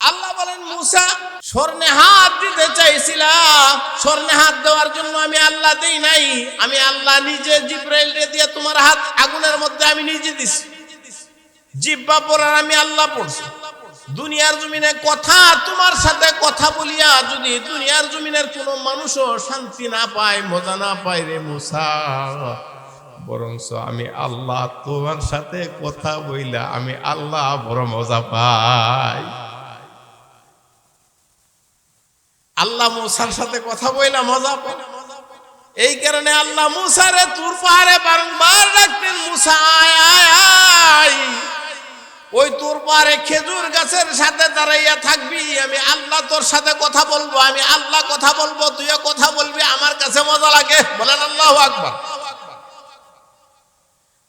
আল্লাহ বলেন মুসা স্বর্ণে হাত দিতে চাইছিলাম, স্বর্ণে হাত দেওয়ার জন্য আমি আল্লাহ দেই নাই, আমি আল্লাহ নিজে জিব্রাইল রে দিয়ে তোমার হাত আগুনের মধ্যে আমি নিজে দিছি। জিব্বা পড়ার আমি আল্লাহ পড়ছি। দুনিয়ার জমিনে কথা তোমার সাথে কথা বলিয়া যদি দুনিয়ার জমিনের কোন মানুষও শান্তি না পায়, মজা না পায় রে মুসা, বরঞ্চ আমি আল্লাহ তোমার সাথে কথা বইলা আমি আল্লাহ বড় মজা পাই। আল্লাহ মুসার সাথে কথা বইলা মজা পায়। এই কারণে আল্লাহ মুসারে তুর পাহাড়ে বারংবার ডাকতেন, মুসা আয় আয় আয়। ওই তুর পাহাড়ে খেজুর গাছের সাথে দাঁড়াইয়া থাকবি, আমি আল্লাহ তোর সাথে কথা বলবো, আমি আল্লাহ কথা বলবো, তুইও কথা বলবি, আমার কাছে মজা লাগে। বলেন আল্লাহু আকবার।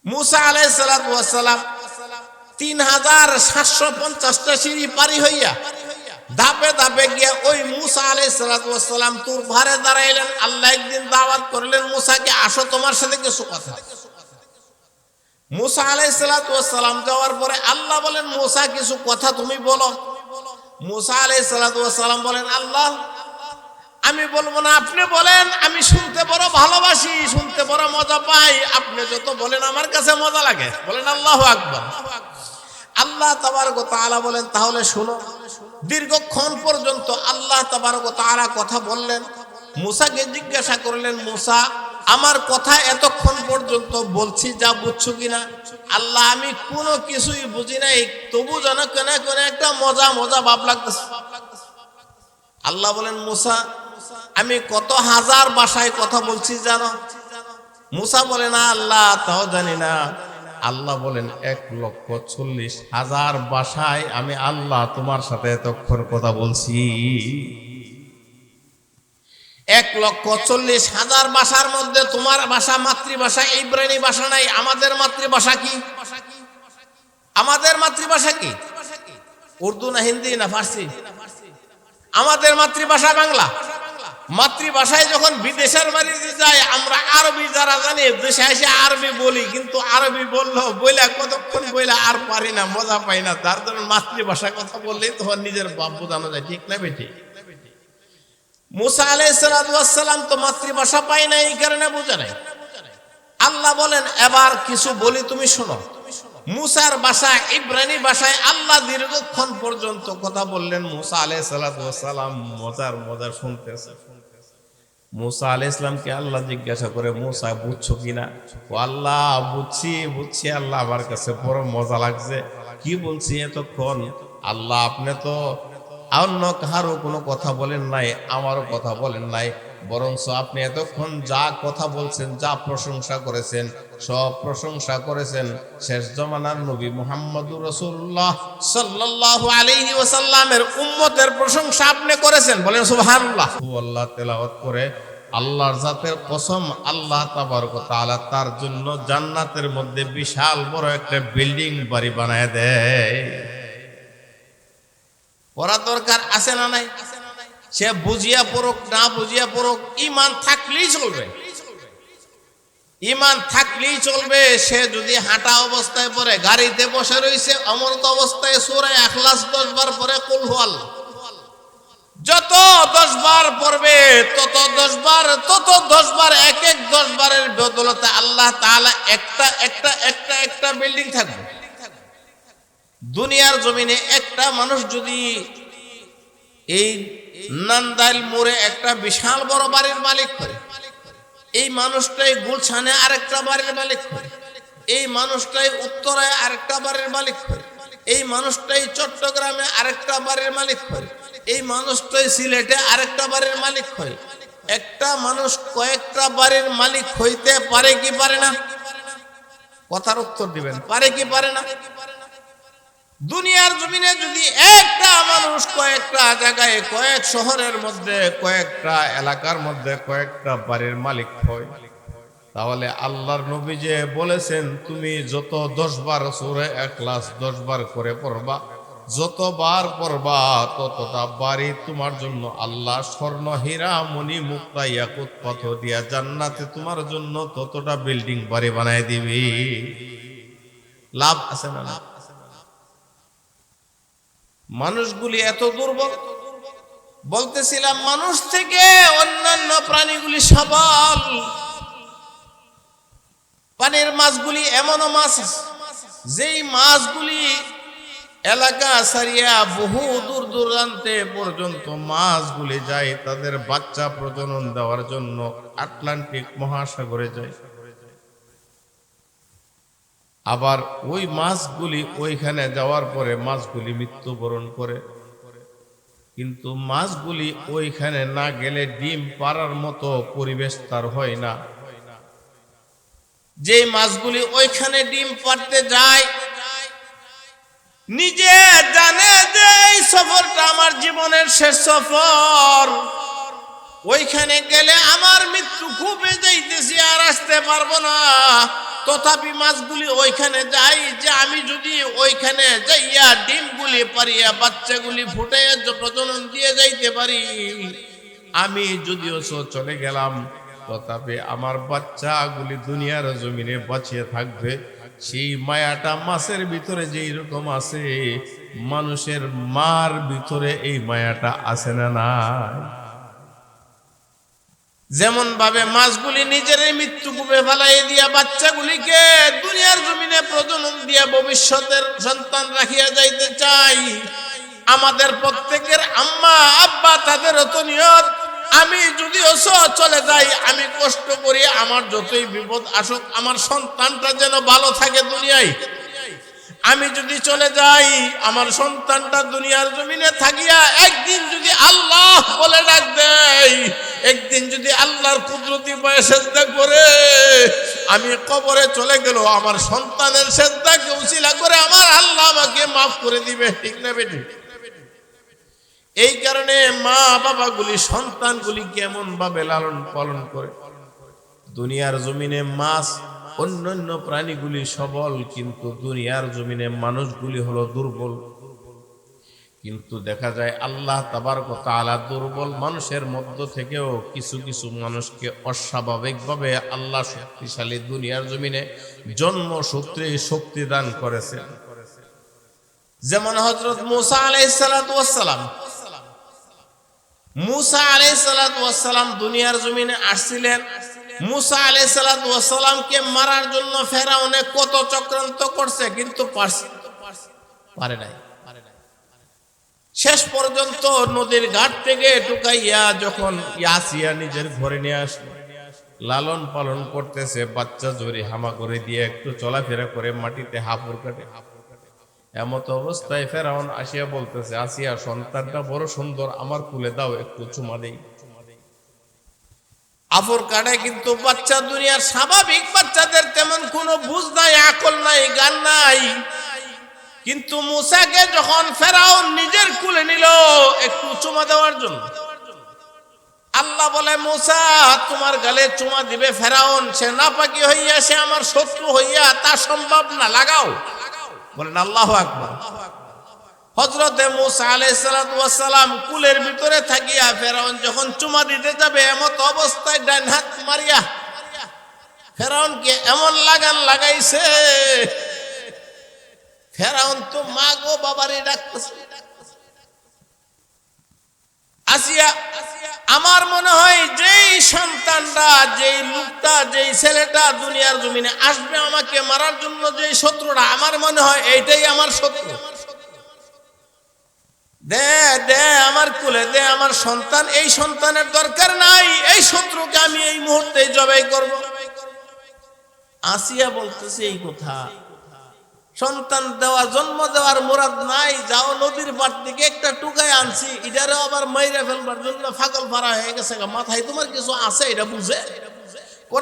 মুসা আলাইহিস সালাতু ওয়াস সালাম 3750টা সিঁড়ি পারি হইয়া ধাপে ধাপে গিয়া ওই মুসা আলাইহিস সালাতু ওয়াস সালাম তুর পাহাড়ে দাঁড়াইলেন। আল্লাহ একদিন দাওয়াত করলেন মুসাকে, আসো তোমার সাথে কিছু কথা। মুসা আলাইহিস সালাতু ওয়াস সালাম যাওয়ার পরে আল্লাহ বলেন, মুসা কিছু কথা তুমি বলো। মুসা আলাইহিস সালাতু ওয়াস সালাম বলেন, আল্লাহ আমি বলবো না, আপনি বলেন, আমি শুনতে বড় ভালোবাসি, শুনতে বড় মজা পাই, আপনি যত বলেন আমার কাছে মজা লাগে। বলেন আল্লাহু আকবার। আল্লাহ তাবারক ওয়া তাআলা বলেন, তাহলে শুনো। দীর্ঘক্ষণ পর্যন্ত আল্লাহ তাবারক ওয়া তাআলা কথা বললেন। মুসাকে জিজ্ঞাসা করলেন, মুসা আমার কথা এতক্ষণ পর্যন্ত বলছি, যা বুঝছো কিনা? আল্লাহ আমি কোনো কিছুই বুঝি নাই, তবু যেন কেন কেন একটা মজা মজা ভাব লাগতেছে। আল্লাহ বলেন, মুসা আমি কত হাজার ভাষায় কথা বলছি জানো? মুসা বলে না আল্লাহ তাও জানি না। আল্লাহ বলেন 1,40,000 ভাষায় আমি আল্লাহ তোমার সাথে এতক্ষণ কথা বলছি। 1,40,000 ভাষার মধ্যে তোমার ভাষা মাতৃভাষা ইব্রানি ভাষা নাই। আমাদের মাতৃভাষা কি? আমাদের মাতৃভাষা কি? উর্দু না হিন্দি না ফার্সি? আমাদের মাতৃভাষা বাংলা। মাতৃভাষায় যখন বিদেশের বাড়িতে যাই আমরা আরবি যারা জানি, দেশে এসে আরবি বলি, কিন্তু আরবি বইলা কতক্ষণ বইলা আর পারি না, মজা পাই না। তার জন্য মাতৃভাষা কথা বললেই তখন নিজের বাপ বোঝানো যায়, ঠিক না বেটি? মুসা আলাইহিস সালাতু ওয়াস সালাম তো মাতৃভাষা পাই না, এই কারণে বোঝা নাই। আল্লাহ বলেন, এবার কিছু বলি তুমি শোনো। মুসার ভাষা ইব্রানি ভাষায় আল্লাহ দীর্ঘক্ষণ পর্যন্ত কথা বললেন। মুসা আলাইহিস সালাতু ওয়াস সালাম মজার শুনতেছে। মুসা আলাইহিস সালামকে আল্লাহ জিজ্ঞাসা করে, মুসা বুঝছো কিনা? ও আল্লাহ বুঝছি আল্লাহ, আমার কাছে বড় মজা লাগছে। কি বলছি এতক্ষণ? আল্লাহ আপনি তো অন্য কারো কোনো কথা বলেন নাই, আমারও কথা বলেন নাই, বরঞ্চ আপনি এতক্ষণ যা কথা বলছেন, যা প্রশংসা করেছেন, সব প্রশংসা করেছেন শেষ জমানার নবী মুহাম্মদুর রাসূলুল্লাহ সাল্লাল্লাহু আলাইহি ওয়াসাল্লামের উম্মতের প্রশংসা আপনি করেছেন। বলেন সুবহানাল্লাহ। আল্লাহ তেলাওয়াত করে আল্লাহর জাতের কসম, আল্লাহ তাবারক ওয়া তাআলা তার জন্য জান্নাতের মধ্যে বিশাল বড় একটা বিল্ডিং বাড়ি বানায় দেয়। পড়া দরকার আছে না নাই? সে বুঝিয়া পড়ুক না বুঝিয়া পড়ুক, ঈমান থাকলেই চলবে। ঈমান থাকলেই চলবে। সে যদি হাঁটা অবস্থায় পড়ে, গাড়িতে বসে রয়েছে অমরত অবস্থায় সূরা ইখলাস 10 বার পড়ে, কুল হু আল্লাহ যত 10 বার পড়বে তত 10 বার এক 10 বারের বদলতে আল্লাহ তাআলা একটা বিল্ডিং থাকবে। দুনিয়ার জমিনে একটা মানুষ যদি এই নান্দাইল মোড়ে একটা বিশাল বড় বাড়ির মালিক হয়, এই মানুষটাই গুলশানে আরেকটা বাড়ির মালিক হয়, এই মানুষটাই উত্তরায় আরেকটা বাড়ির মালিক হয়, এই মানুষটাই চট্টগ্রামে আরেকটা বাড়ির মালিক হয়, এই মানুষটাই সিলেটে আরেকটা বাড়ির মালিক হয়। একটা মানুষ কয়েকটা বাড়ির মালিক হইতে পারে কি পারে না? কথার উত্তর দিবেন, পারে কি পারে না? দুনিয়ার জমিনে যদি একটা মানুষ কয়েকটা জায়গায়, কয়েক শহরের মধ্যে, কয়েকটা এলাকার মধ্যে কয়েকটা বাড়ির মালিক হয়, তাহলে আল্লাহর নবী যে বলেছেন তুমি যত 10 বার সূরা ইখলাস 10 বার করে পড়বা, যতবার পড়বা ততটা বাড়ি তোমার জন্য আল্লাহ স্বর্ণ হীরা মণি মুক্তা ইয়াকুত পাথর দিয়া জান্নাতে তোমার জন্য ততটা বিল্ডিং বাড়ি বানায় দিবি। লাভ আছে না? মানুষগুলি এত দুর্বল। বলতেছিলাম মানুষ থেকে অন্যান্য প্রাণীগুলি সবল। পানির মাছগুলি এমনও মাছ যেই মাছগুলি এলাকা ছাড়িয়া বহু দূর দূরান্তে পর্যন্ত মাছগুলি যায় তাদের বাচ্চা প্রজনন দেওয়ার জন্য আটলান্টিক মহাসাগরে যায়। আবার ওই মাছগুলি ওইখানে যাওয়ার পরে মাছগুলি মৃত্যুবরণ করে, কিন্তু মাছগুলি ওইখানে না গেলে ডিম পাড়ার মতো পরিবেশ তার হয় না। যে মাছগুলি ওইখানে ডিম পাড়তে যায় নিজে জানে যে এই সফরটা আমার জীবনের শেষ সফর, ওইখানে গেলে আমার মৃত্যু খুবই যাইতেছি আর আসতে পারবো না। তথাপি মাছগুলি ওইখানে যাই যে আমি যদি ওইখানে যাইয়া ডিমগুলি পারিয়া বাচ্চাগুলি ফুটাইয়া প্রজনন দিয়ে যাইতে পারি, আমি যদিও চলে গেলাম তথাপি আমার বাচ্চাগুলি দুনিয়ার জমিনে বাঁচিয়ে থাকবে। সেই মায়াটা মাছের ভিতরে যেই রকম আছে, মানুষের মার ভিতরে এই মায়াটা আছে না নাই? যেমন ভাবে মাছগুলি নিজের মৃত্যু কূপে ফেলাই দিয়া বাচ্চাগুলিকে দুনিয়ার জমিনে প্রজনন দিয়া ভবিষ্যতের সন্তান রাখিয়া যাইতে চাই, আমাদের প্রত্যেকের আম্মা আব্বা তাদের তো নিয়ত আমি যদিও চলে যাই, আমি কষ্ট করি, আমার যতই বিপদ আসুক আমার সন্তানটা যেন ভালো থাকে দুনিয়ায়। আমি যদি চলে যাই আমার সন্তানটা দুনিয়ার জমিনে থাকিয়া একদিন যদি আল্লাহ বলে ডাক দেয়, একদিন যদি আল্লাহর কুদরতি পায়ে সেজদা করে আমি কবরে চলে গেল, আমার সন্তানের সেজদাকে উসিলা করে আমার আল্লাহ আমাকে মাফ করে দিবে, ঠিক না বেটি? এই কারণে মা বাবাগুলি সন্তানগুলি কেমন ভাবে লালন পালন করে। দুনিয়ার জমিনে মাছ অন্যান্য প্রাণীগুলি সবল, কিন্তু দুনিয়ার জমিনে মানুষগুলি হলো দুর্বল। কিন্তু দেখা যায় আল্লাহ তাবারক ওয়া তাআলা দুর্বল মানুষের মধ্য থেকেও কিছু কিছু মানুষকে অস্বাভাবিকভাবে আল্লাহ শক্তিশালী দুনিয়ার জমিনে জন্মসূত্রে শক্তি দান করেছে। যেমন হযরত মুসা আলাইহিস সালাতু ওয়াস সালাম, মুসা আলাইহিস সালাতু ওয়াস সালাম দুনিয়ার জমিনে আসছিলেন। মুসা আলাইহিস সালাতু ওয়াস সালামকে মারার জন্য ফেরাউনে কত চক্রান্ত করছে, কিন্তু পারে নাই। শেষ পর্যন্ত নদীর ঘাট থেকে টুকাইয়া যখন ইয়াসিয়া নিজের ঘরে নিয়ে আসলো, লালন পালন করতেছে, বাচ্চা জোরে হামা করে দিয়ে একটু চলাফেরা করে মাটিতে হাঁপুর কাটে। এমত অবস্থায় ফেরাউন আসিয়া বলতেছে, আসিয়া সন্তানটা বড় সুন্দর, আমার কুলে দাও, একটু চুমা দেই। আফর কাটে, কিন্তু বাচ্চা দুনিয়ার স্বাভাবিক বাচ্চাদের তেমন কোনো বুঝ নাই, আকল নাই, জ্ঞান নাই। কিন্তু মুসাকে যখন ফেরাউন নিজের কুলে নিল একটু চুমা দেওয়ার জন্য, আল্লাহ বলে মুসা তোমার গালে চুমা দিবে ফেরাউন, সে নাপাকি হইয়া, সে আমার শত্রু হইয়া, তা সম্ভব না, লাগাও। বলেন আল্লাহু আকবার। হযরত মুসা আলাইহিস সালাতু ওয়াস সালাম কুলের ভিতরে থাকিয়া ফেরাউন যখন চুমা দিতে যাবে এমত অবস্থায় ডান হাত মারিয়া ফেরাউনকে এমন লাগান লাগাইছে, ফেরাউন তো মা গো বাবারে ডাকতেছে। আসিয়া আমার মনে হয় যেই সন্তানটা, যেই লোকটা, যেই ছেলেটা দুনিয়ার জমিনে আসবে আমাকে মারার জন্য, যেই শত্রুটা, আমার মনে হয় এইটাই আমার শত্রু। দে দে আমার কুলে দে আমার সন্তান, এই সন্তানের দরকার নাই, এই শত্রুকে আমি এই মুহূর্তে জবাই করব। আসিয়া বলতেছে এই কথা, সন্তান দেওয়া, জন্ম দেওয়ার মুরাদ নাই, যাও নদীর পার থেকে একটা টুকাই আনছি, এটারও আবার মাইরা ফেলবার জন্য পাগল পারা হয়ে গেছে, মাথায় তোমার কিছু আছে এটা বুঝে?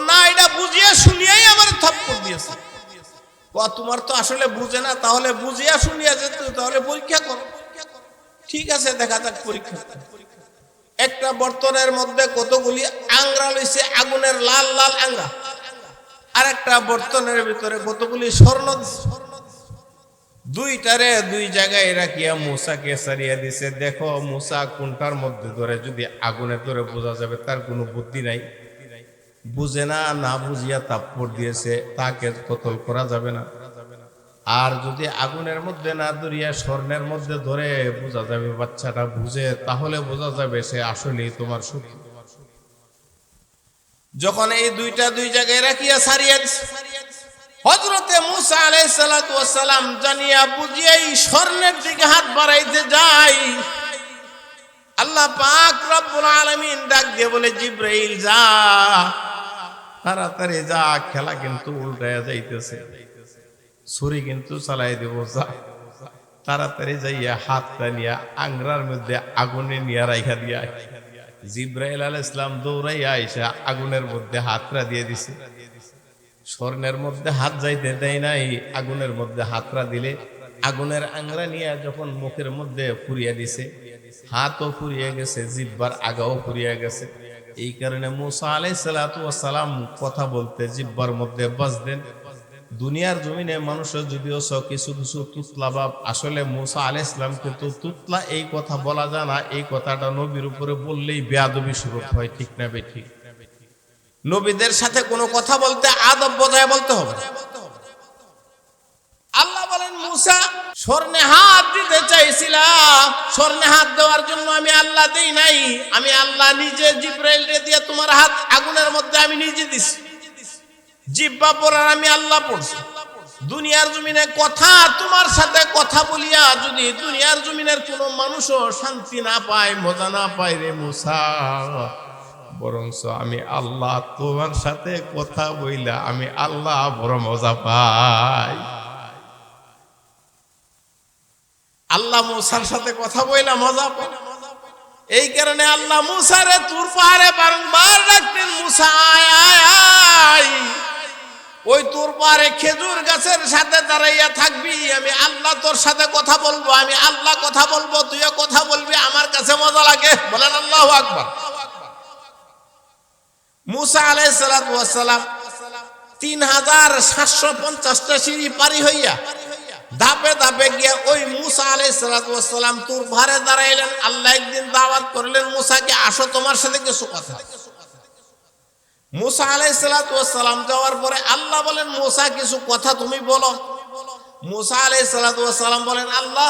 না, এটা বুঝিয়া শুনিয়াই আমার থাপ্পড় দিয়েছে। তোমার তো আসলে বুঝে না, তাহলে বুঝিয়া শুনিয়া যেত, তাহলে পরীক্ষা করো। ঠিক আছে, দেখা যাক পরীক্ষা। একটা বর্তনের মধ্যে কতগুলি আংরা লইছে, আগুনের লাল লাল আংরা, আর একটা বর্তনের ভিতরে কতগুলি স্বর্ণ, দুইটারে দুই জায়গায় রাখিয়া মুসাকে সারিয়া দিছে। দেখো মুসা কোনটার মধ্যে ধরে, যদি আগুনে ধরে বোঝা যাবে তার কোনো বুদ্ধি নাই, বুঝে না, না বুঝিয়া তাপ্পড় দিয়েছে, তাকে কতল করা যাবে না। আর যদি আগুনের মধ্যে না ধরিয়া স্বর্ণের মধ্যে ধরে বোঝা যাবে, বাচ্চাটা বুঝে, তাহলে বোঝা যাবে সে আসলেই তোমার শত্রু। যখন এই দুইটা দুই জায়গায় রাখিয়া ছাড়িয়া হযরতে মূসা আলাইহিস সালাতু ওয়াস সালাম জানিয়া বুঝিয়াই স্বর্ণের দিকে হাত বাড়াইতে যায়, আল্লাহ পাক রব্বুল আলামিন ডাক দিয়ে বলে, জিবরাইল যা, তাড়াতাড়ি যা, খেলা কিন্তু উল্টায়া যাইতেছে, ছুরি কিন্তু চালাই দেব, যা তাড়াতাড়ি যাইয়া হাতটা নিয়া আংরার মধ্যে আগুনে নিয়ে রাইখা দিয়া। জিবরাইল আলাইহিস সালাম দৌড়াইয়া আইসা আগুনের মধ্যে হাতটা দিয়ে দিছে। স্বর্ণের মধ্যে হাত যাইতে দেয় নাই, আগুনের মধ্যে হাতটা দিলে আগুনের আংরা নিয়ে যখন মুখের মধ্যে পুড়িয়া দিছে, হাতও পুড়িয়ে গেছে, জিহ্বার আগাও পুড়িয়ে গেছে। এই কারণে মূসা আলাইহিস সালাতু ওয়াস সালাম কথা বলতে জিহ্বার মধ্যে বাজতেন। দুনিয়ার জমিনে মানুষের যদিও কিছু কিছু তুতলা ভাব, আসলে মূসা আলাইহিস সালাম কিন্তু তুতলা এই কথা বলা যায় না। এই কথাটা নবীর উপরে বললেই বেয়াদবি স্বরূপ হয়, ঠিক না বেঠিক? নবীদের সাথে কোনো কথা বলতে আদব বজায় বলতে হবে। আল্লাহ বলেন, মূসা স্বর্ণে হাত দিতে চাইছিলাম, স্বর্ণে হাত দেওয়ার জন্য আমি আল্লাহ দেই নাই, আমি আল্লাহ নিজে জিবরাইল রে দিয়ে তোমার হাত আগুনের মধ্যে আমি নিজে দিছি। জিহ্বা পড়ার আমি আল্লাহ পড়ছি। দুনিয়ার জমিনে কথা, তোমার সাথে কথা বলিয়া যদি দুনিয়ার জমিনের কোনো মানুষও শান্তি না পায়, মজা না পায় রে মূসা, বরঞ্চ আমি আল্লাহ তোমার সাথে কথা বইলা আমি আল্লাহ বড় মজা পাই। আল্লাহ মূসার সাথে কথা বইলা মজা পাই। এই কারণে আল্লাহ মূসারে তুর পাহাড়ে বারংবার ডাকতেন, মূসা আয় আয় আয়, ওই তুর পাহাড়ে খেজুর গাছের সাথে দাঁড়াইয়া থাকবি, আমি আল্লাহ তোর সাথে কথা বলবো, আমি আল্লাহ কথা বলবো, তুইও কথা বলবি, আমার কাছে মজা লাগে। বলেন আল্লাহু আকবার। মূসা আলাইহিস সালাতু ওয়াস সালাম 3750টা সিঁড়ি পারি হইয়া ধাপে ধাপে গিয়া ওই মূসা আলাইহিস সালাতু ওয়াস সালাম তুর পাহাড়ে দাঁড়াইলেন। আল্লাহ একদিন দাওয়াত করলেন, মূসাকে আসো তোমার সাথে কিছু কথা। মূসা আলাইহিস সালাতু ওয়াস সালাম যাওয়ার পরে আল্লাহ বলেন, মূসা কিছু কথা তুমি বলো। মূসা আলাইহিস সালাতু ওয়াস সালাম বলেন, আল্লাহ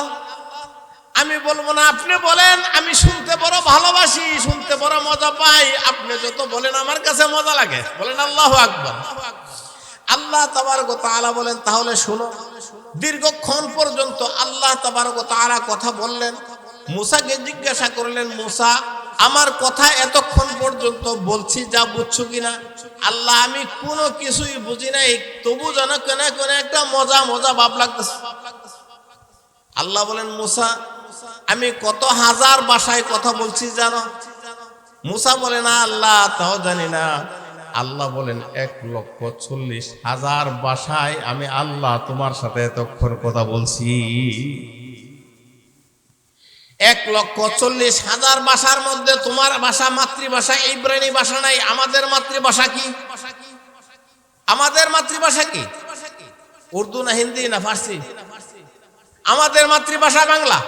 আমি বলবো না, আপনি বলেন, আমি শুনতে বড় ভালোবাসি, শুনতে বড় মজা পাই, আপনি যত বলেন আমার কাছে মজা লাগে। বলেন আল্লাহু আকবার। আল্লাহ তাবারক ওয়া তাআলা বলেন, তাহলে শুনো। দীর্ঘক্ষণ পর্যন্ত আল্লাহ তাবারক ওয়া তাআলা কথা বললেন। মূসাকে জিজ্ঞাসা করলেন, মূসা আমার কথা এতক্ষণ পর্যন্ত বলছি, যা বুঝছো কিনা? আল্লাহ আমি কোনো কিছুই বুঝি নাই, তবু যেন কেন কেন একটা মজা মজা ভাব লাগতেছে। আল্লাহ বলেন, মূসা আমি কত হাজার ভাষায় কথা বলছি জানো? মূসা বলে, না আল্লাহ তাও জানি না। আল্লাহ বলেন, 1,40,000 ভাষায় আমি আল্লাহ তোমার সাথে এতক্ষণ কথা বলছি। 1,40,000 ভাষার মধ্যে তোমার ভাষা মাতৃভাষা ইব্রানি ভাষা নাই। আমাদের মাতৃভাষা কি? আমাদের মাতৃভাষা কি? উর্দু না হিন্দি না ফার্সি? আমাদের মাতৃভাষা বাংলা।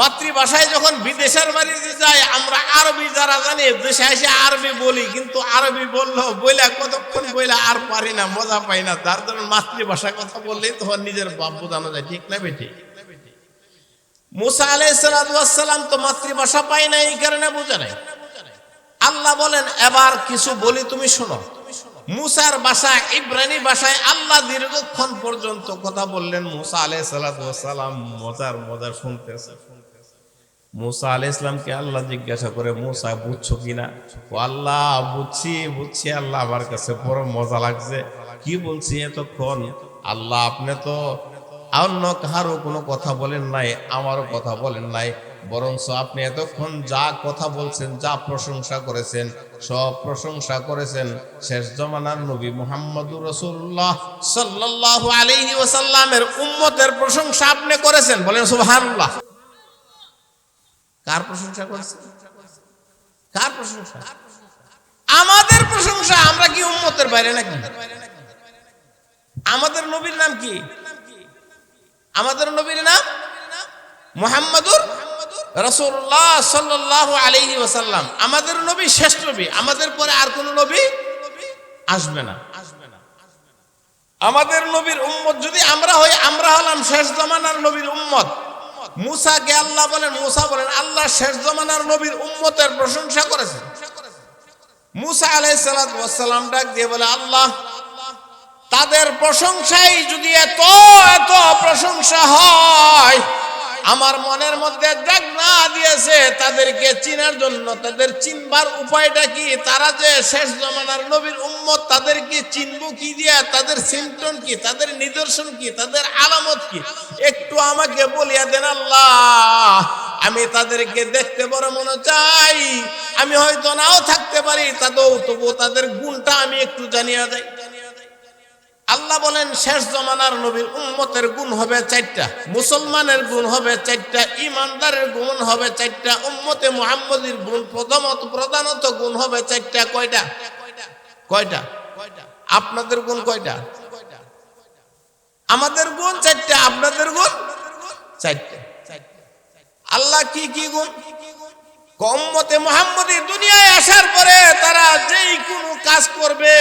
মাতৃভাষায় যখন বিদেশের বাড়িতে যাই আমরা আরবি যারা জানি, দেশে এসে আরবি বলি, কিন্তু আরবি বললো বইলা কতক্ষণ বইলা আর পারি না, মজা পাই না। তার জন্য মাতৃভাষা কথা বললেই তখন নিজের বাপ বোঝানো যায়, ঠিক না বেঠি? মূসা আলাইহিস সালাতু ওয়াস সালাম তো মাতৃভাষা পাই না, এই কারণে বোঝা নাই। আল্লাহ বলেন, এবার কিছু বলি তুমি শোনো। মূসার ভাষা ইব্রানি ভাষায় আল্লাহ দীর্ঘক্ষণ পর্যন্ত কথা বললেন। মূসা আলাইহিস সালাতু ওয়াস সালাম মজা শুনতেছে। মূসা আলাইহিস সালামকে আল্লাহ জিজ্ঞাসা করে, মূসা বুঝছো কিনা? ও আল্লাহ বুঝছি আল্লাহ, আমার কাছে বড় মজা লাগছে। কি বলছি এতক্ষণ? আল্লাহ আপনি তো অন্য কারো কোনো কথা বলেন নাই, আমারও কথা বলেন নাই, বরঞ্চ আপনি এতক্ষণ যা কথা বলছেন, যা প্রশংসা করেছেন, সব প্রশংসা করেছেন শেষ জমানার নবী মুহাম্মদুর রাসূলুল্লাহ সাল্লাল্লাহু আলাইহি ওয়াসাল্লামের উম্মতের প্রশংসা আপনি করেছেন। বলেন সুবহানাল্লাহ। কার প্রশংসা করেছেন? কার প্রশংসা? আমাদের প্রশংসা। আমরা কি উম্মতের বাইরে নাকি? আমাদের নবীর নাম কি? আমাদের নবীর নাম মুহাম্মদুর রাসূলুল্লাহ সাল্লাল্লাহু আলাইহি ওয়াসাল্লাম। আমাদের নবী শেষ নবী, আমাদের পরে আর কোন নবী আসবে না। আমাদের নবীর উম্মত যদি আমরা হই, আমরা হলাম শেষ জমানার নবীর উম্মত। মুসাকে আল্লাহ বলেন, মুসা বলেন আল্লাহ শেষ জমানার নবীর উম্মতের প্রশংসা করেছেন। মুসা আলাইহিস সালাতু ওয়াস সালাম ডাক দিয়ে বলে, আল্লাহ তাদের প্রশংসাই যদি এত এত প্রশংসা হয়, আমার মনের মধ্যে ডাক না দিয়েছে তাদেরকে চিনার জন্য, তাদের চিনবার উপায়টা কি? তারা যে শেষ জমানার নবীর উম্মত, তাদেরকে চিনবো কি দিয়া? তাদের সিমটম কি? তাদের নিদর্শন কি? তাদের আলামত কি? একটু আমাকে বলিয়া দেন আল্লাহ। আমি তাদেরকে দেখতে বড় মনে চাই, আমি হয়তো নাও থাকতে পারি, তবু তাদের গুণটা আমি একটু জানিয়ে যাই। আল্লাহ বলেন শেষ জমানার নবীর উম্মতের গুণ হবে 4টা, মুসলমানের গুণ হবে 4টা, ইমানদারের গুণ হবে 4টা, উম্মতে মুহাম্মদীর গুণ প্রধানত গুণ হবে 4টা। কয়টা? কয়টা? আপনাদের গুণ কয়টা? আমাদের গুণ 4টা, আপনাদের গুণ 4টা। আল্লাহ কি কি গুণ? উম্মতে মুহাম্মদী দুনিয়ায় আসার পরে তারা যেই কোনো কাজ করবে,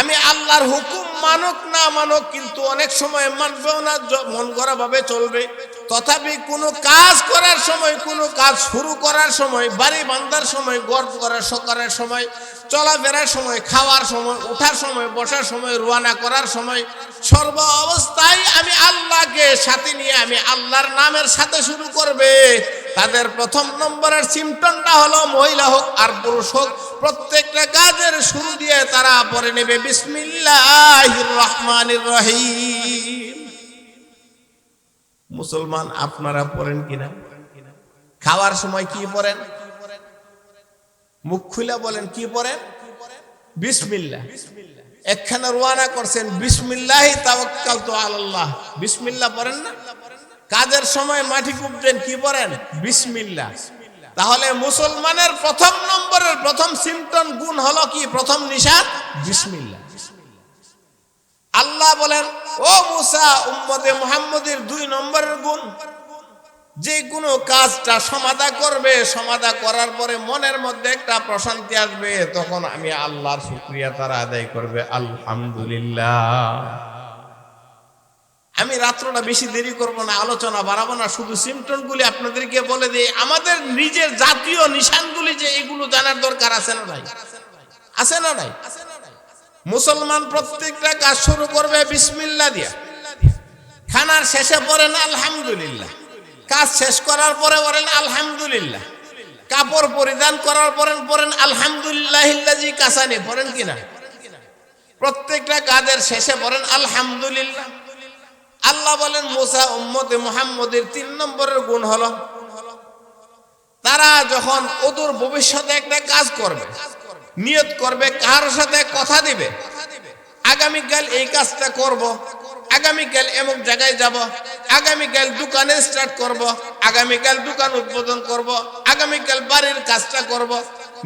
আমি আল্লাহর হুকুম মানক না মানক, কিন্তু অনেক সময় মানবেও না, মন গড়া ভাবে চলবে। তথাপি কোনো কাজ করার সময়, কোনো কাজ শুরু করার সময়, বাড়ি বাঁধার সময়, গর্ব করার সকারের সময়, চলাফেরার সময়, খাওয়ার সময়, ওঠার সময়, বসার সময়, রওনা করার সময়, সর্ব অবস্থায় আমি আল্লাহকে সাথে নিয়ে আমি আল্লাহর নামের সাথে শুরু করবে। তাদের প্রথম নম্বরের সিমটমটা হলো, মহিলা হোক আর পুরুষ হোক, প্রত্যেকটা কাজের শুরু দিয়ে তারা পড়ে নেবে বিসমিল্লাহির রহমানির রহিম। মুসলমান আপনারা পড়েন কিনা? খাওয়ার সময় কি পড়েন? মুখ খুলে বলেন কি পড়েন? বিসমিল্লাহ। একখানা রওনা করছেন, বিসমিল্লাহি তাওয়াক্কালতু আলাল্লাহ, বিসমিল্লাহ পড়েন না? কাজের সময় মাটি কুপছেন, কি পড়েন? বিসমিল্লাহ। তাহলে মুসলমানের প্রথম নম্বরের প্রথম সিমটম গুণ হলো কি? প্রথম নিশান বিসমিল্লাহ। আল্লাহ বলেন, ও মুসা, উম্মতে মুহাম্মদীর 2 নম্বরের গুণ, যে কোনো কাজটা সমাধা করবে, সমাধা করার পরে মনের মধ্যে একটা প্রশান্তি আসবে, তখন আমি আল্লাহর শুকরিয়া তারা আদায় করবে, আলহামদুলিল্লাহ। আমি রাত্রটা বেশি দেরি করব না, আলোচনা বাড়াবো না, শুধু সিমটমগুলি আপনাদেরকে বলে দিই। আমাদের নিজের জাতীয় নিশানগুলি যে এগুলো জানার দরকার আছে না নাই? আছে না নাই? মুসলমান প্রত্যেকটা কাজ শুরু করবে বিসমিল্লাহ দিয়া। খানার শেষে পড়েন আলহামদুলিল্লাহ, কাজ শেষ করার পরে বলেন আলহামদুলিল্লাহ, কাপড় পরিধান করার পরে পড়েন আলহামদুলিল্লাহিল্লাযী কাসানি, পড়েন কিনা? প্রত্যেকটা কাজের শেষে পড়েন আলহামদুলিল্লাহ। আল্লাহ বলেন মুসা উম্মতে মুহাম্মদের 3 নম্বরের গুণ হলো, তারা যখন অদূর ভবিষ্যতে একটা কাজ করবে, নিয়ত করবে, কার সাথে কথা দিবে, আগামীকাল এই কাজটা করব, আগামীকাল এমক জায়গায় যাব, আগামীকাল দোকানে স্টার্ট করব, আগামীকাল দোকান উদ্বোধন করব, আগামীকাল বাড়ির কাজটা করব,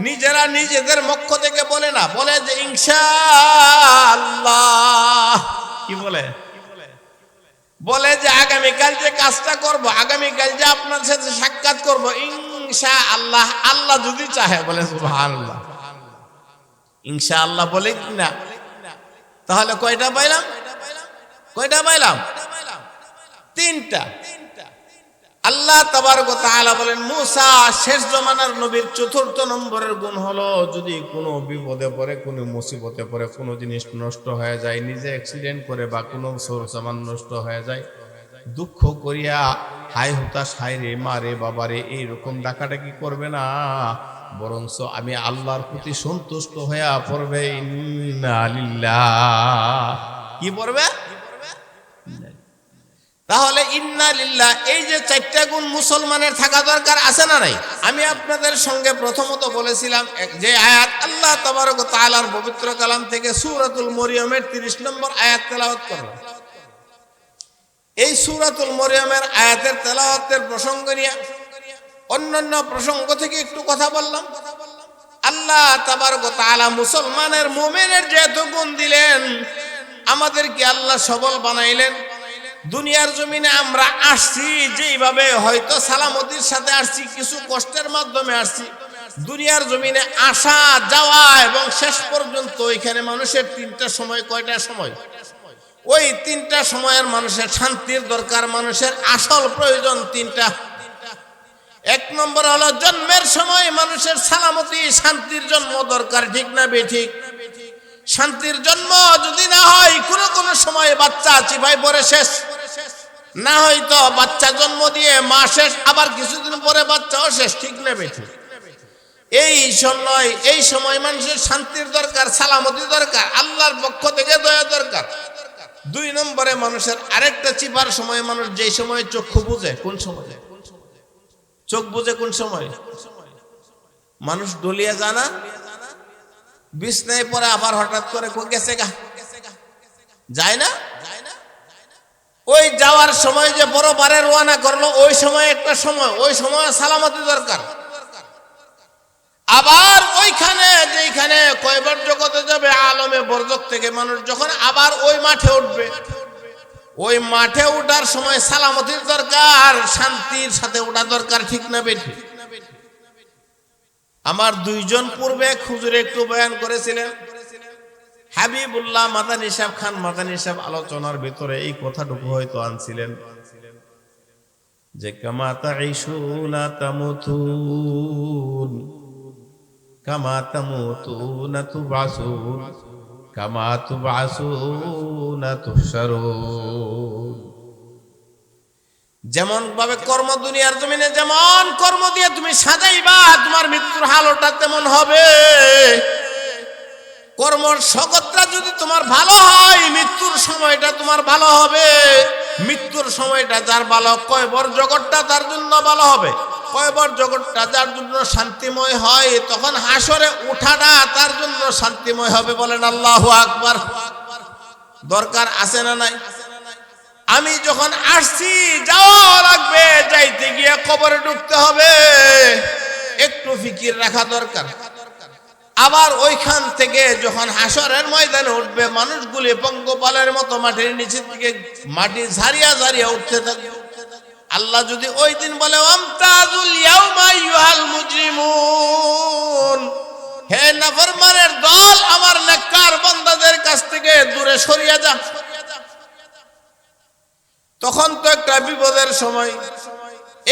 নিজেরা নিজেদের পক্ষ থেকে বলে না, বলে যে ইনশাআল্লাহ। কি বলে? বলে যে আগামীকাল যে কাজটা করব, আগামীকাল যে আপনার সাথে সাক্ষাৎ করব, ইনশাআল্লাহ, আল্লাহ যদি চাহে। বলে সুবহানাল্লাহ। ইনশাআল্লাহ বলে কিনা? তাহলে কয়টা পাইলাম? কয়টা পাইলাম? 3টা। আল্লাহ তাবারক ওয়া তাআলা বলেন মুসা শেষ জমানার নবীর 4র্থ নম্বরের গুণ হলো, যদি কোনো বিপদে পড়ে, কোনো মুসিবতে পড়ে, কোনো জিনিস নষ্ট হয়ে যায়, নিজে অ্যাক্সিডেন্ট করে বা কোনো সোর সামান নষ্ট হয়ে যায়, দুঃখ করিয়া হাই হুতাশ, হাই রে মা রে বাবা রে, এইরকম ডাকাডাকি করবে না, বরঞ্চ আমি আল্লাহর প্রতি সন্তুষ্ট হইয়া পড়বে ইন্না লিল্লাহ। কি পড়বে? তাহলে ইন্না লিল্লাহ, এই যে 4টা গুণ মুসলমানের থাকা দরকার, আছে না নাই? আমি আপনাদের সঙ্গে প্রথমত বলেছিলাম যে আয়াত আল্লাহ তাবারক ওয়া তাআলার পবিত্র কালাম থেকে সূরাতুল মরিয়মের 30 নম্বর আয়াত তেলাওয়াত করলাম। এই সূরাতুল মরিয়মের আয়াতের তেলাওয়াতের প্রসঙ্গ নিয়ে অন্যান্য প্রসঙ্গ থেকে একটু কথা বললাম। আল্লাহ তাবারক ওয়া তাআলা মুসলমানের মুমিনের যে এত গুণ দিলেন, আমাদেরকে আল্লাহ সবল বানাইলেন। দুনিয়ার জমিনে আমরা আসছি যেইভাবে, হয়তো সালামতির সাথে আসছি, কিছু কষ্টের মাধ্যমে আসছি, দুনিয়ার জমিনে আসা যাওয়া এবং শেষ পর্যন্ত এখানে মানুষের তিনটা সময়। কয়টা সময়? ওই তিনটা সময়ের মানুষের শান্তির দরকার। মানুষের আসল প্রয়োজন তিনটা। এক নম্বর হলো জন্মের সময় মানুষের সালামতি শান্তির জন্ম দরকার, ঠিক না বেঠিক? শান্তির জন্ম যদি না হয় কোনো সময় বাচ্চা চিপাই পড়ে শেষ, না হয়তো বাচ্চা জন্ম দিয়ে মা শেষ, আবার কিছুদিন পরে বাচ্চাও শেষ, ঠিক না বেঠিক? এই সময় মানুষের শান্তির দরকার, সালামতি দরকার, আল্লাহর পক্ষ থেকে দয়া দরকার। দুই নম্বরে মানুষের আরেকটা চিপার সময়, মানুষ যেই সময় চক্ষু বুঝে। কোন সময় চোখ বুঝে? কোন সময়? মানুষ ডলিয়া জানা বিছনায় পরে আবার হঠাৎ করে গেছে গা, যায় না? ওই যাওয়ার সময় যে বড় বারে রওনা করলো, ওই সময় একটা সময়, ওই সময় সালামতি দরকার। আবার ওইখানে যেখানে কয়বার জগতে যাবে আলমে বরজক থেকে মানুষ যখন আবার ওই মাঠে উঠবে, ওই মাঠে উঠার সময় সালামতির দরকার, শান্তির সাথে ওঠা দরকার, ঠিক না বেঠিক? আমার দুইজন পূর্বে হুজুর একটু বয়ান করেছিলেন, হাবিবুল্লাহ মাদানী সাহেব, খান মাদানী সাহেব আলোচনার ভিতরে এই কথাটুকু হয়তো আনছিলেন যে কামা তাঈশুনা তামুতুন কামা তামুতুনা তুবাসুন কামা তুবাসুনা তুহশারুন। যেমন ভাবে কর্ম দুনিয়ার জমিনে যেমন কর্ম দিয়ে তুমি সাজাইবা, তোমার মৃত্যুর হাল ওটা তেমন হবে। কর্মর জগৎটা যদি তোমার ভালো হয়, মৃত্যুর সময়টা তোমার ভালো হবে। মৃত্যুর সময়টা যার ভালো, কয়বর জগৎটা তার জন্য ভালো হবে। কয়বর জগৎটা যার জন্য শান্তিময় হয়, তখন হাসরে উঠাটা তার জন্য শান্তিময় হবে। বলেন আল্লাহু আকবার। দরকার আছে না নাই? আমি যখন আসছি যাওয়া লাগবে, যাইতে গিয়ে কবরে ঢুকতে হবে, একটু ফিকির রাখা দরকার। আবার ওইখান থেকে যখন হাসরের ময়দানে উঠবে, মানুষগুলি পঙ্গপালের মতো মাটির নিচের দিকে মাটি ঝারিয়া ঝারিয়া উঠতে থাকবে। আল্লাহ যদি ওই দিন বলে আমতাজুল ইয়াউমা আইয়ুহাল মুজরিমুন, হে নাফরমানের দল, আমার নেককার বান্দাদের কাছ থেকে দূরে সরিয়ে যা, তখন তো একটা বিপদের সময়।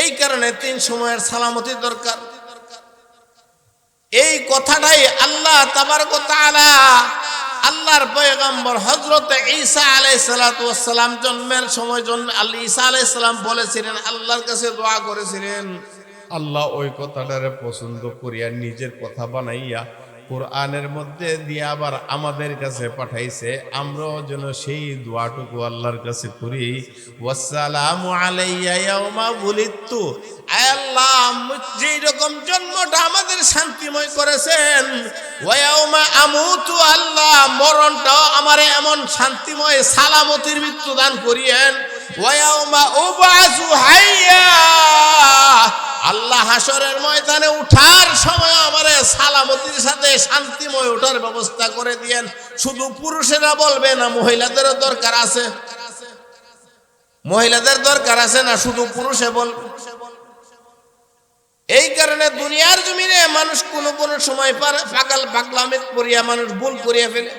এই কারণে তিন সময়ের সালামতি দরকার। এই কথাটাই আল্লাহ তাবারক ওয়া তাআলা আল্লাহর পয়গম্বর হযরত ঈসা আলাইহিস সালাতু ওয়াস সালাম জন্মের সময় ঈসা আলাইহিস সালাম বলেছিলেন, আল্লাহর কাছে দোয়া করেছিলেন। আল্লাহ ওই কথাটারে পছন্দ করিয়া নিজের কথা বানাইয়া কোরআনের মধ্যে দিয়ে আবার আমাদের কাছে পাঠাইছে। আমরাও যেন সেই দোয়াটুকু আল্লাহর কাছে করি, ওয়াসসালামু আলাইয়া ইয়াউমা বুলিদতু। আল্লাহ যেই রকম জন্মটা আমাদের শান্তিময় করেছেন, ওয়া ইয়াউমা আমুতু, আল্লাহ মরণটাও আমারে এমন শান্তিময় সালামতির মৃত্যু দান করিয়েন। ওয়া ইয়াউমা উবআসু হাইয়া, আল্লাহ হাসরের ময়দানে উঠার সময় আমারে সালামতির সাথে শান্তিময় ওঠার ব্যবস্থা করে দিয়েন। শুধু পুরুষেরা বলবে না, মহিলাদেরও দরকার আছে। মহিলাদের দরকার আছে না, শুধু পুরুষে বলবে। এই কারণে দুনিয়ার জমিনে মানুষ কোন সময় পাগল পাগলামিত করিয়া মানুষ ভুল করিয়া ফেলে।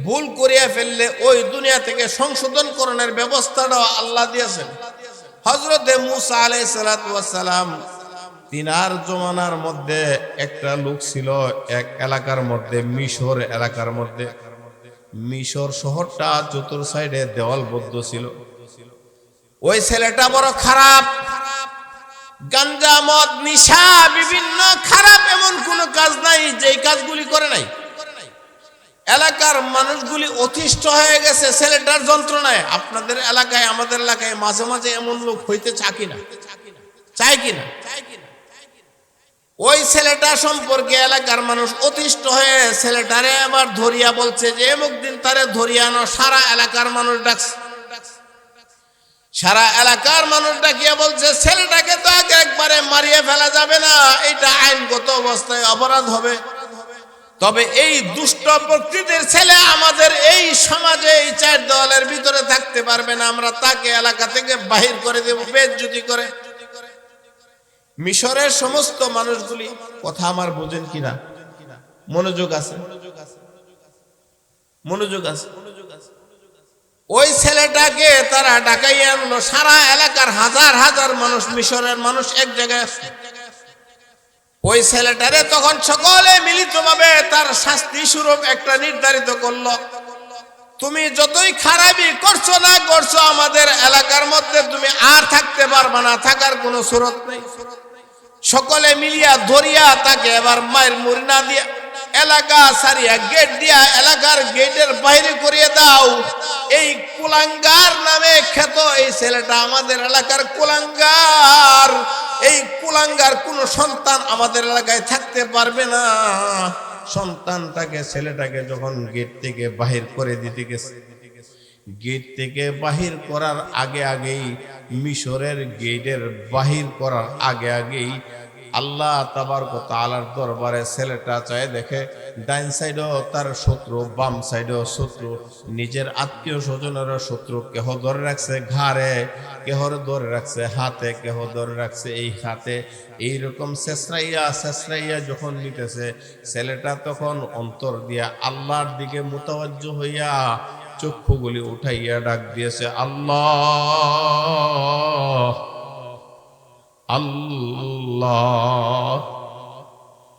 ভুল করিয়া ফেললে ওই দুনিয়া থেকে সংশোধন করণের ব্যবস্থাটাও আল্লাহ দিয়েছেন। হযরত মূসা আলাইহিস সালাতু ওয়াস সালাম, তিনার জমানার মধ্যে একটা লোক ছিল এক এলাকার মধ্যে, মিশর এলাকার মধ্যে। মিশর শহরটা চতুর সাইডে দেওয়ালবদ্ধ ছিল। ওই ছেলেটা বড় খারাপ, গাঞ্জা মদ নিশা বিভিন্ন খারাপ এমন কোন কাজ নাই যেই কাজগুলি করে নাই। এলাকার মানুষগুলি অতিষ্ঠ হয়ে গেছে ছেলেটার যন্ত্রণায়। আপনাদের এলাকায়, আমাদের এলাকায় মাঝে মাঝে এমন লোক হইতে চায় কিনা? ওই ছেলেটা সম্পর্কে এলাকার মানুষ অতিষ্ঠ হয়ে ছেলেটারে আবার ধরিয়া বলছে যে এমুক দিন তারে ধরিয়ানো। সারা এলাকার মানুষ ডাকছে, সারা এলাকার মানুষ ডাকিয়া বলছে ছেলেটাকে তো একবারে মারিয়ে ফেলা যাবে না, এটা আইনগত অবস্থায় অপরাধ হবে। তবে এই দুষ্ট প্রকৃতির ছেলে আমাদের এই সমাজে এই চার দেওয়ালের ভিতরে থাকতে পারবে না, আমরা তাকে এলাকা থেকে বাহির করে দেব বেইজ্জতি করে। মিশরের সমস্ত মানুষগুলি, কথা আমার বোঝেন কিনা, মনোযোগ আছে, মনোযোগ আছে। ওই ছেলেটাকে তারা ডাকাইয়া আনলো, সারা এলাকার হাজার হাজার মানুষ, মিশরের মানুষ এক জায়গায়। ওই ছেলেটারে তখন সকলে মিলিতভাবে তার শাস্তি স্বরূপ একটা নির্ধারিত করলো, তুমি যতই খারাপই করছো না করছো, আমাদের এলাকার মধ্যে তুমি আর থাকতে পারবে না, থাকার কোনো সুরত নেই। সকলে মিলিয়া ধরিয়া তাকে এবার মায়ের মুড়ি না দিয়া এলাকা সারিয়া গেট দিয়া এলাকার গেটের বাইরে করিয়ে দাও। এই কুলাঙ্গার নামে খ্যাত এই ছেলেটা আমাদের এলাকার কুলাঙ্গার। এই কুলাঙ্গার কোন সন্তান আমাদের এলাকায় থাকতে পারবে না। সন্তানটাকে, ছেলেটাকে যখন গেট থেকে বাহির করে দিতে গেছে, গেট থেকে বাহির করার আগে আগেই, মিশরের গেটের বাহির করার আগে আগেই আল্লাহ তাবারক ওয়া তাআলার দরবারে ছেলেটা চায় দেখে ডাইন সাইডেও তার শত্রু, বাম সাইডেও শত্রু, নিজের আত্মীয় স্বজনেরও শত্রু। কেহ ধরে রাখছে ঘাড়ে, কেহ ধরে রাখছে হাতে, কেহ ধরে রাখছে এই হাতে। এইরকম শেষরাইয়া যখন নিতেছে ছেলেটা, তখন অন্তর দিয়া আল্লাহর দিকে মুতাওয়াজ্জহ হইয়া চক্ষুগুলি উঠাইয়া ডাক দিয়েছে, আল্লাহ আল্লাহ।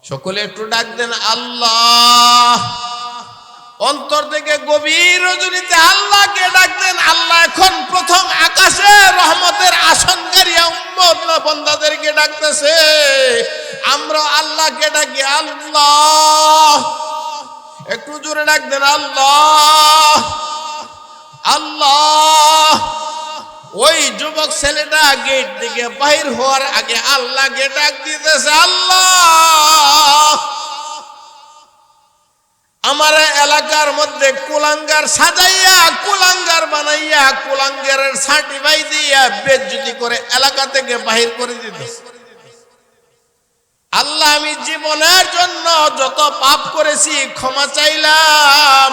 সকলে একটু ডাক দেন আল্লাহ। অন্তর থেকে গভীর রজনীতে আল্লাহকে ডাক দেন। আল্লাহ এখন প্রথম আকাশে রহমতের আসনকারী উম্মত বান্দাদেরকে ডাকতেছে। আমরা আল্লাহকে ডাকি আল্লাহ। একটু জোরে ডাক দেন আল্লাহ আল্লাহ। ওই যুবক ছেলেটা গেট থেকে বাহির হওয়ার আগে আল্লাহকে ডাক দিতেছে, আল্লাহ আমার এলাকার মধ্যে কুলাঙ্গার সাজাইয়া, কুলাঙ্গার বানাইয়া, কুলাঙ্গারের সার্টিফাই দিয়া বেজ্জতি করে এলাকা থেকে বাহির করে দিতেছে। আল্লাহ আমি জীবনের জন্য যত পাপ করেছি ক্ষমা চাইলাম।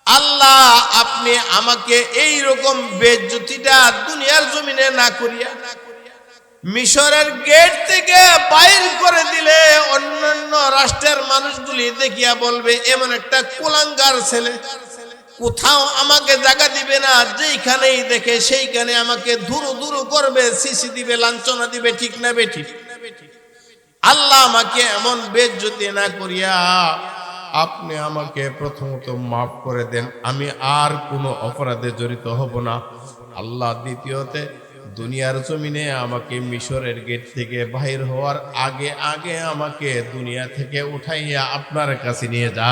আল্লাহ আপনি আমাকে এই রকম বেজ্জতিটা দুনিয়ার জমিনে না করিয়া মিশরের গেট থেকে বাইর করে দিলে অন্যান্য রাষ্ট্রের মানুষগুলি দেখিয়া বলবে এমন একটা কুলাঙ্গার ছেলে, কোথাও আমাকে জায়গা দিবে না, যেইখানেই দেখে সেইখানে আমাকে ধুরু ধুরু করবে, সিসি দিবে, লাঞ্ছনা দিবে, ঠিক না বেঠিক? আল্লাহ আমাকে এমন বেজ্জতি না করিয়া আপনি আমাকে প্রথমত মাফ করে দেন, আমি আর কোনো অপরাধে জড়িত হব না। আল্লাহ দ্বিতীয়তে দুনিয়ার জমিনে আমাকে মিশরের গেট থেকে বাহির হওয়ার আগে আগে আমাকে দুনিয়া থেকে উঠাইয়া আপনার কাছে নিয়ে যা।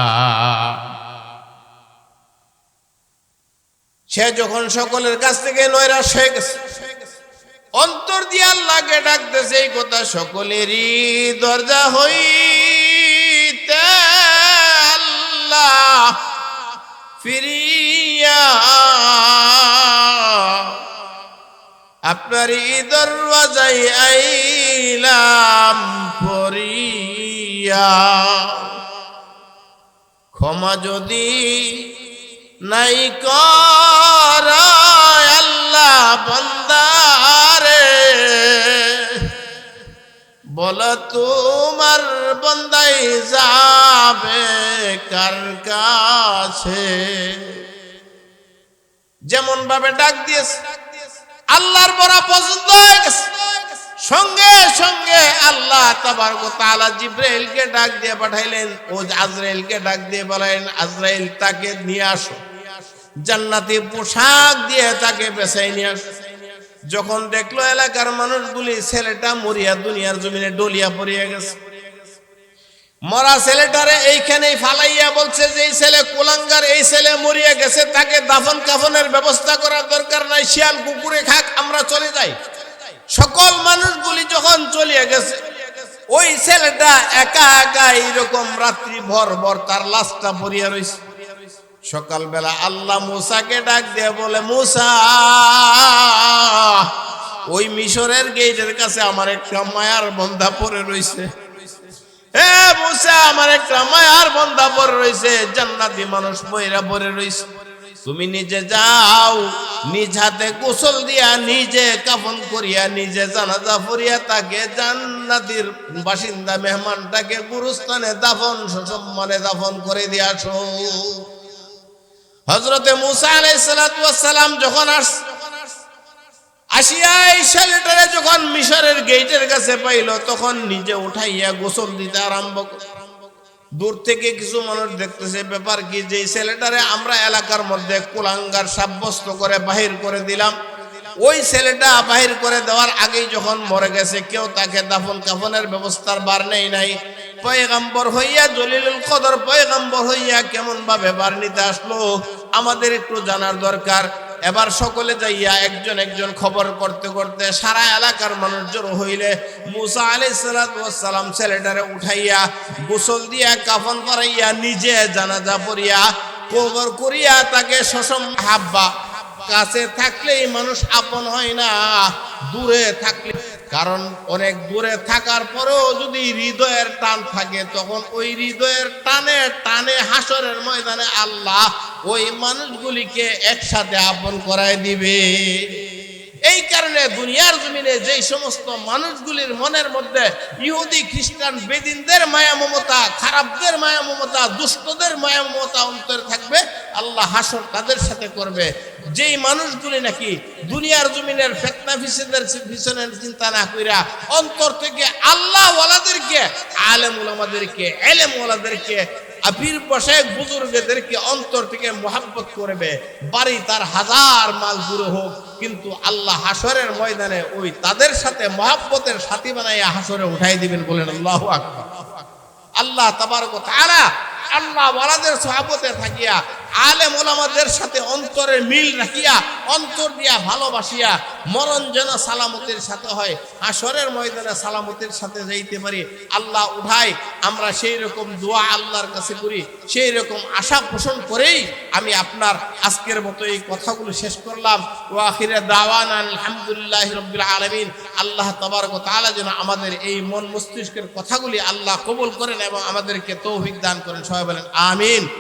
সে যখন সকলের কাছ থেকে নৈরাশ হয়ে গেছে, অন্তর দিয়ে আল্লাহকে ডাকতেছে এই কথা সকলেরই দরজা হইতে আল্লাহ ফিরিয়া আপনারই দরওয়াজায় আইলাম পড়িয়া। ক্ষমা যদি নাই কর আল্লাহ বান্দারে, বলো তোমার বান্দাই যাবে কার কাছে? যেমন ভাবে ডাক দিয়েছে আল্লাহর বড় পছন্দ হয়ে গেছে। সঙ্গে সঙ্গে আল্লাহ তাবারক ওয়া তাআলা জিবরাইলকে ডাক দিয়ে পাঠাইলেন, ও আজরাইলকে ডাক দিয়ে বলেন, আজরাইল তাকে নিয়ে আসো, জান্নাতি পোশাক দিয়ে তাকে পেছাই নিয়ে আসো। যখন দেখলো এলাকার মানুষগুলি ছেলেটা মরিয়া দুনিয়ার জমিনে ডলিয়া পড়িয়া গেছে, মরা ছেলেটারে এইখানেই ফালাইয়া বলছে যে এই ছেলে কুলাঙ্গার, এই ছেলে মরিয়া গেছে, তাকে দাফন কাফনের ব্যবস্থা করার দরকার নাই, শিয়াল কুকুরে খাক, আমরা চলে যাই। সকল মানুষগুলি যখন চলিয়া গেছে, ওই ছেলেটা একা একা এইরকম রাত্রি ভর ভর তার লাশটা পড়িয়া রয়েছে। সকালবেলা আল্লাহ মুসাকে ডাক দিয়ে বলে, মুসা ওই মিশরের গেটের কাছে আমার একটা মায়ার বন্ধা পড়ে রয়েছে। হে মুসা, আমার একটা মায়ার বন্ধা পড়ে রয়েছে, জান্নাতি মানুষ মহিলা পড়ে রয়েছে, তুমি নিজে যাও নিজ হাতে গোসল দিয়া নিজে কাফন করিয়া নিজে জানাজা পড়িয়া তাকে জান্নাতের বাসিন্দা মেহমানটাকে গুরুস্থানে দাফন সসম্মানে দাফন করে দিয়ে আসো। হযরতে মূসা আলাইহিস সালাতু ওয়াস সালাম যখন আসিয়া এই ছেলেটারে যখন মিশরের গেটের কাছে পাইল তখন নিজে উঠাইয়া গোসল দিতে আরম্ভ করল। দূর থেকে কিছু মানুষ দেখতেছে ব্যাপার কি, যে ছেলেটারে আমরা এলাকার মধ্যে কুলাঙ্গার সাব্যস্ত করে বাহির করে দিলাম, ওই ছেলেটা বাহির করে দেওয়ার আগেই যখন মরে গেছে কেউ তাকে দাফন কাফনের ব্যবস্থার বার নেই নাই। পয়গম্বর হইয়া জলিলুল কদর পয়গম্বর হইয়া কেমন ভাবে বার নিতে আসলো আমাদের একটু জানার দরকার। এবার সকলে যাইয়া একজন একজন খবর করতে করতে সারা এলাকার মানুষ জড়ো হইলে মূসা আলাইহিস সালাম ছেলেটারে উঠাইয়া গোসল দিয়া কাফন পরাইয়া নিজে জানাজা পড়িয়া কবর করিয়া তাকে সসম হাব্বা। কাছে থাকলেই মানুষ আপন হয় না, দূরে থাকলে, কারণ অনেক দূরে থাকার পরেও যদি হৃদয়ের টান থাকে তখন ওই হৃদয়ের টানে টানে হাসরের ময়দানে আল্লাহ ওই মানুষগুলিকে একসাথে আপন করায় দিবে। এই কারণে দুনিয়ার জমিনে যেই সমস্ত মানুষগুলির মনের মধ্যে ইহুদি খ্রিস্টান বেদিনদের মায়া মমতা, খারাপদের মায়া মমতা, দুষ্টদের মায়া মমতা অন্তরে থাকবে, আল্লাহ হাসর তাদের সাথে করবে। যেই মানুষগুলি নাকি দুনিয়ার জমিনের ফিতনা ফিসাদের পিছনে চিন্তা না কইরা অন্তর থেকে আল্লাহ ওয়ালাদেরকে, আলেম উলামাদেরকে, ইলম ওয়ালাদেরকে, পীর বশেক বুজুর্গদেরকে অন্তর থেকে মোহাব্বত করবে, বাড়ি তার হাজার মাইল দূরে হোক, কিন্তু আল্লাহ হাসরের ময়দানে ওই তাদের সাথে মোহাব্বতের সাথী বানাইয়া হাসরে উঠাই দিবেন। বলেন আল্লাহু আকবার। আল্লাহ তাবারক ওয়া তাআলা আল্লাহ ওয়ালাদের সহবতে থাকিয়া আলেম ওলামাদের সাথে অন্তরের মিল রাখিয়া অন্তর দিয়া ভালোবাসিয়া মরণ যেন সালামতের সাথে হয়, হাসরের ময়দানে সালামতের সাথে যাইতে পারি। আল্লাহ উঠাই আমরা সেই রকম দোয়া আল্লাহর কাছে করি, সেই রকম আশা পোষণ করেই আমি আপনার আজকের মতো এই কথাগুলো শেষ করলাম। ওয়া আখিরে দাওয়ানা আলহামদুলিল্লাহি রাব্বিল আলামিন। আল্লাহ তাবারক ওয়া তাআলা যেন আমাদের এই মন মস্তিষ্কের কথাগুলি আল্লাহ কবুল করেন এবং আমাদেরকে তৌফিক দান করেন। সবাই বলেন আমিন।